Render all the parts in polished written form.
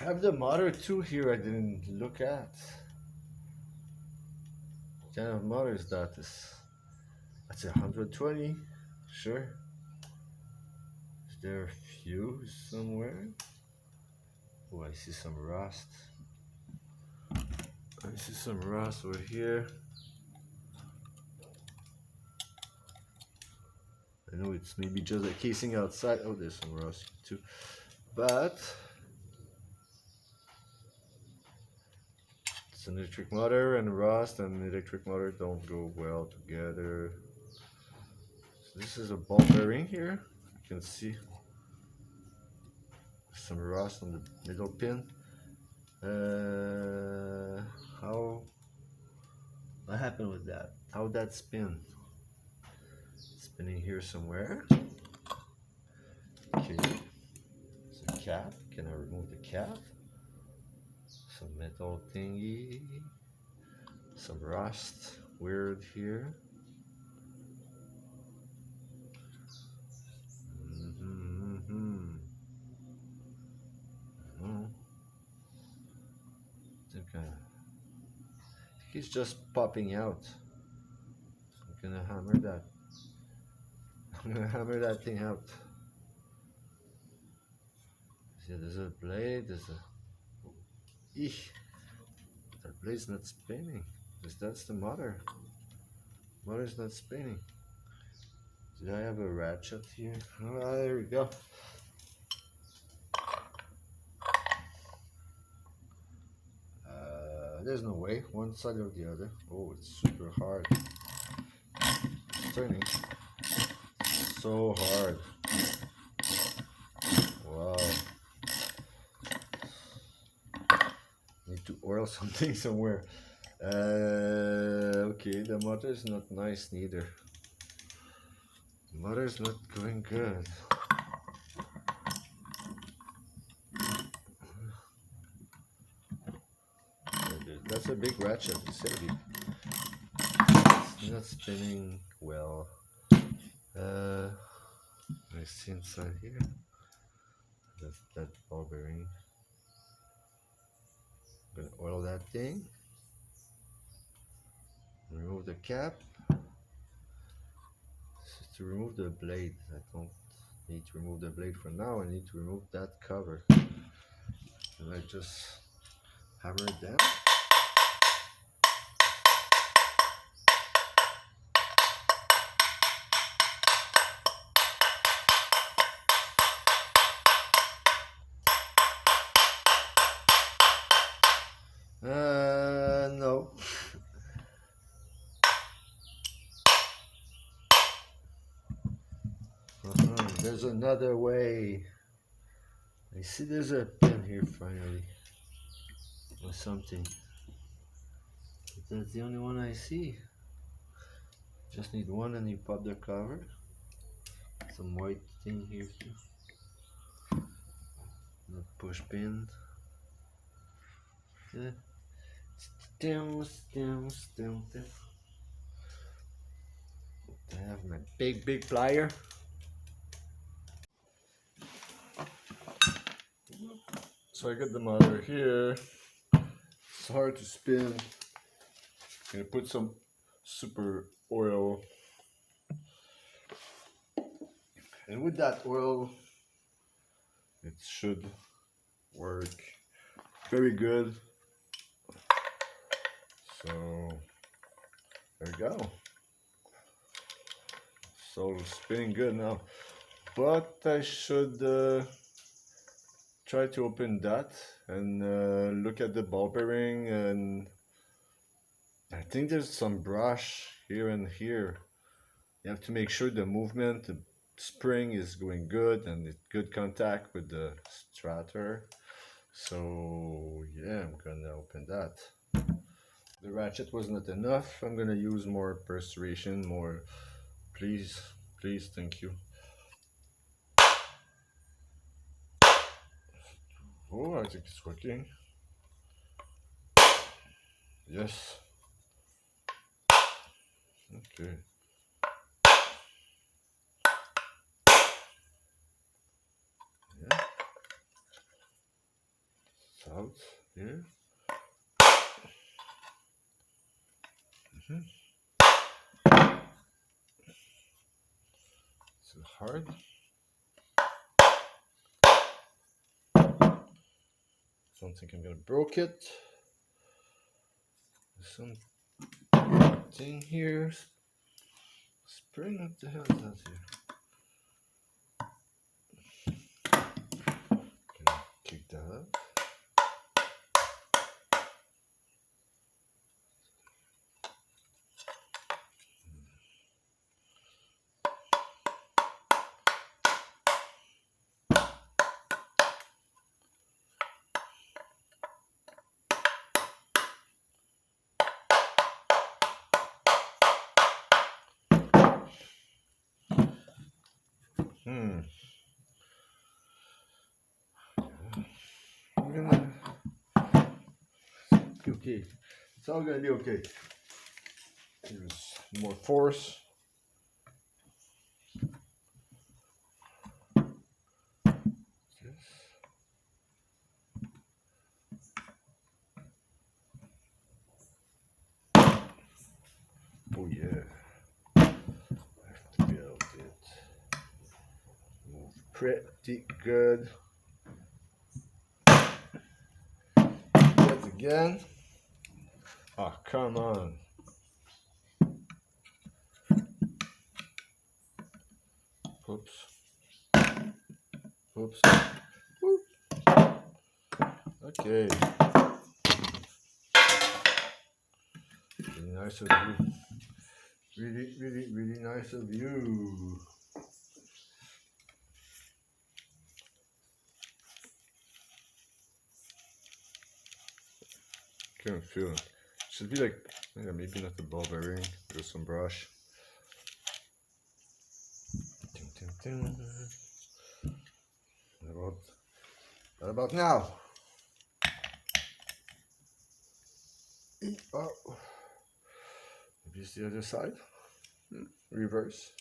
have the motor too here. I didn't look at. What kind of motor is that? That's 120. Sure. Is there a fuse somewhere? Oh, I see some rust. I see some rust over here. I know it's maybe just a casing outside. Oh, there's some rust too. But it's an electric motor, and rust and electric motor don't go well together. So this is a ball bearing here. You can see some rust on the middle pin. How what happened with that? How that spin? Spinning here somewhere. Okay, it's a cap. Can I remove the cap? Some metal thingy. Some rust. Weird here. No. He's just popping out. I'm gonna hammer that. I'm gonna hammer that thing out. See, there's a blade. There's a. Eesh. That blade's not spinning. Because that's the motor. Motor's not spinning. Do I have a ratchet here? Oh, there we go. There's no way, one side or the other. Oh, it's super hard. It's turning. So hard. Wow. Need to oil something somewhere. Okay, the motor is not nice neither. The motor is not going good. That's a big ratchet. It's heavy. It's not spinning well. I see inside here. That's that ball bearing. I'm gonna oil that thing. Remove the cap. To remove the blade, I don't need to remove the blade for now. I need to remove that cover. And I just hammer it down. No. There's another way. I see there's a pin here finally. Or something. But that's the only one I see. Just need one and you pop the cover. Some white thing here too. Not push pin. I have my big plier. So I got the motor here. It's hard to spin. I'm gonna put some super oil. And with that oil, it should work very good. So there we go. So spinning good now. But I should try to open that and look at the ball bearing, and I think there's some brush here and here. You have to make sure the movement, the spring is going good and it's good contact with the starter. So yeah, I'm gonna open that. The ratchet was not enough. I'm gonna use more perspiration, more. Please, thank you. Oh, I think it's working. Yes. Okay. Yeah. out here. So hard. Don't think I'm gonna broke it. Some thing here. Spring, what the hell is that here? Gonna kick that up. I'm gonna be okay. It's all gonna be okay. There's more force. Oh yeah. I have to build it. Move pretty good. Yet again. Ah, come on. Oops. Oops. Whoop. Okay. Really nice of you. Really nice of you. Can't feel it. Should be like, yeah, maybe not the ball bearing. There's some brush. Ding, ding, ding. What about now? Oh. Maybe it's the other side. Reverse.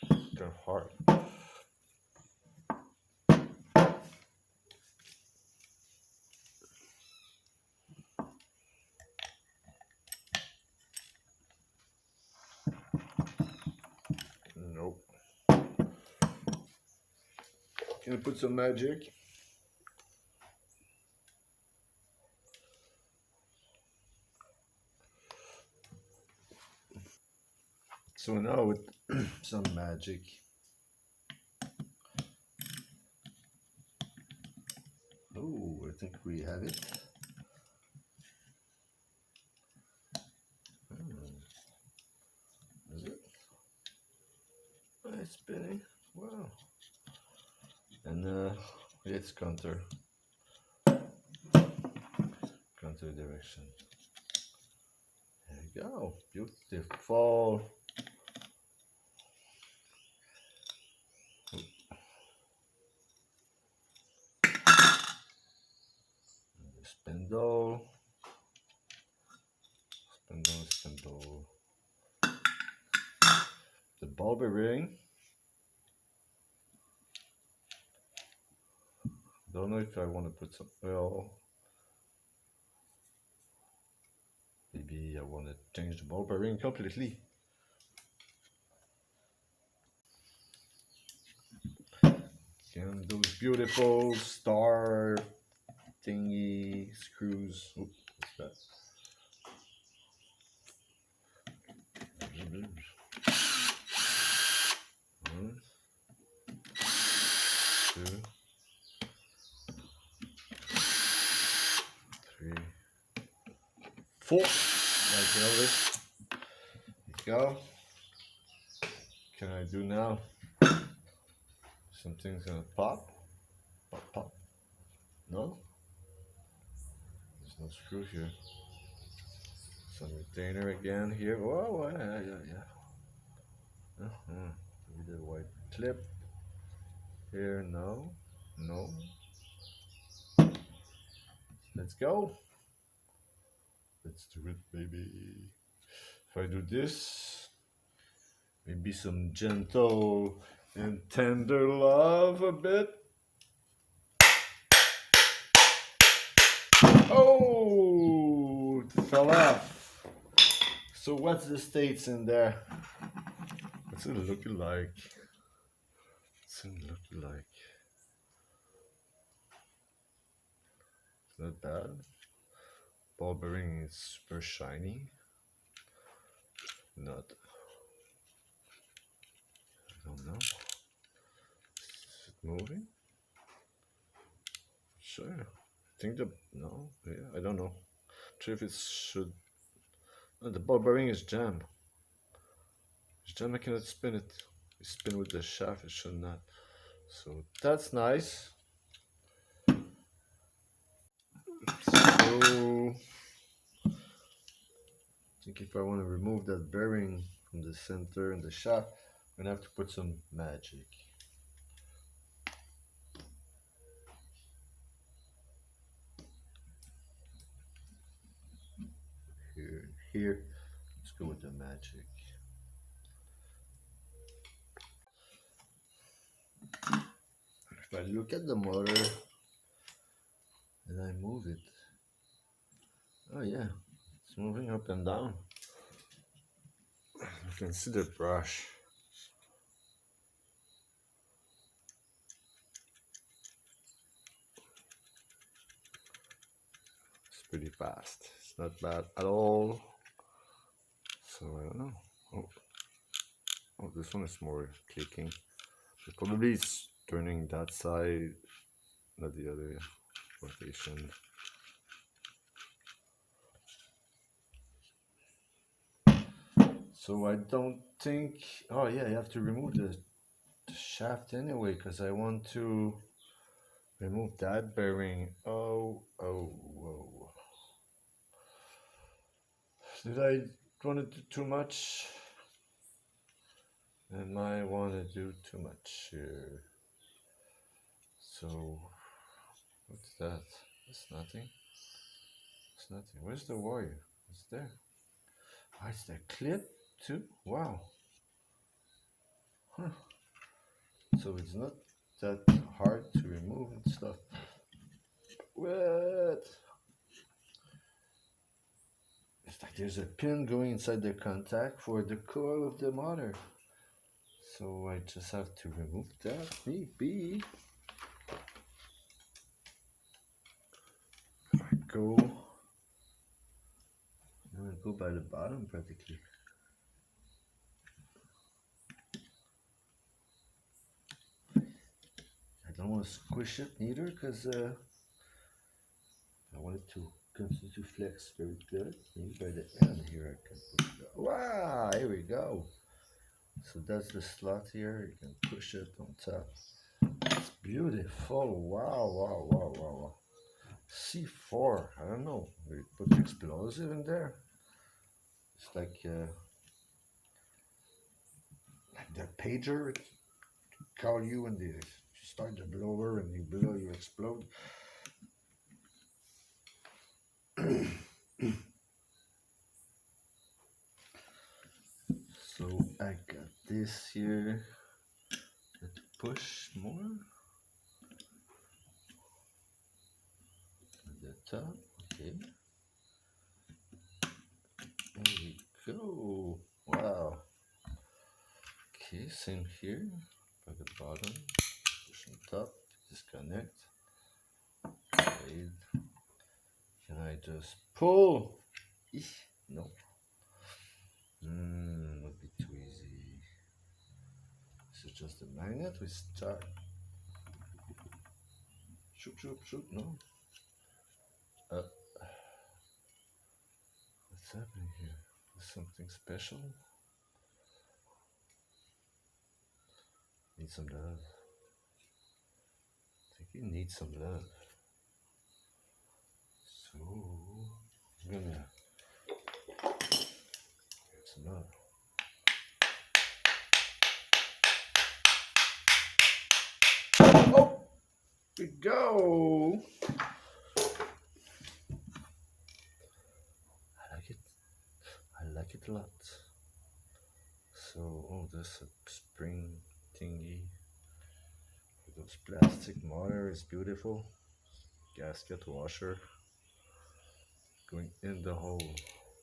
Kind of hard. Nope. Can I put some magic? So now with some magic. Oh, I think we have it. Is it? It's spinning. Wow. And it's counter direction. There you go. Beautiful. Spindle. Spindle. The ball bearing. Don't know if I want to put some, well, maybe I want to change the ball bearing completely. And those beautiful star thingy screws. Oops, what's that? One, two, three, four. Like Elvis. There you go. Can I do now? Something's gonna pop. Pop, pop. No? There's no screw here. Some retainer again here. Whoa, yeah. Maybe the white clip. Here, no. Let's go. Let's do it, baby. If I do this, Maybe some gentle and tender love a bit. Oh, it fell off. So what's the states in there? What's it looking like? What's it looking like? It's not bad. Ball bearing is super shiny. Not. I don't know. Is it moving? Sure. I think the no. Yeah, I don't know. Sure if it should. No, the ball bearing is jam. It's jam. I cannot spin it. You spin with the shaft. It should not. So that's nice. So I think if I want to remove that bearing from the center and the shaft, I'm gonna have to put some magic. Here. Let's go with the magic. If I look at the motor and I move it, oh yeah, it's moving up and down. You can see the brush. It's pretty fast. It's not bad at all. So I don't know. Oh, this one is more clicking. It probably is turning that side, not the other rotation. So I don't think. Oh yeah, you have to remove the shaft anyway, because I want to remove that bearing. Oh. Did I want to do too much? I might want to do too much here. So, what's that? It's nothing. It's nothing. Where's the wire? It's there. Oh, it's the clip too? Wow. Huh. So it's not that hard to remove and stuff. What? It's like there's a pin going inside the contact for the coil of the motor. So I just have to remove that, maybe. I go. I'm gonna go by the bottom practically. I don't want to squish it neither because I want it to continue to flex very good. Maybe by the end here I can put it. Wow, here we go. So that's the slot here. You can push it on top. It's beautiful. Wow. C4. I don't know. We put explosive in there. It's like the pager. It call you when you start the blower and you blow, you explode. So I got this here. Let's push more. At the top. Okay. There we go. Wow. Okay, same here. By the bottom. Push on top. Disconnect. Wait. Can I just pull? No. Would be too easy. This is just a magnet. We start. Shoot. No. What's happening here? Is something special? Need some love. I think you need some love. So I'm gonna get some love. Oh, we go. I like it a lot. So, oh, this a spring thingy. Those plastic motor is beautiful. Gasket washer going in the hole.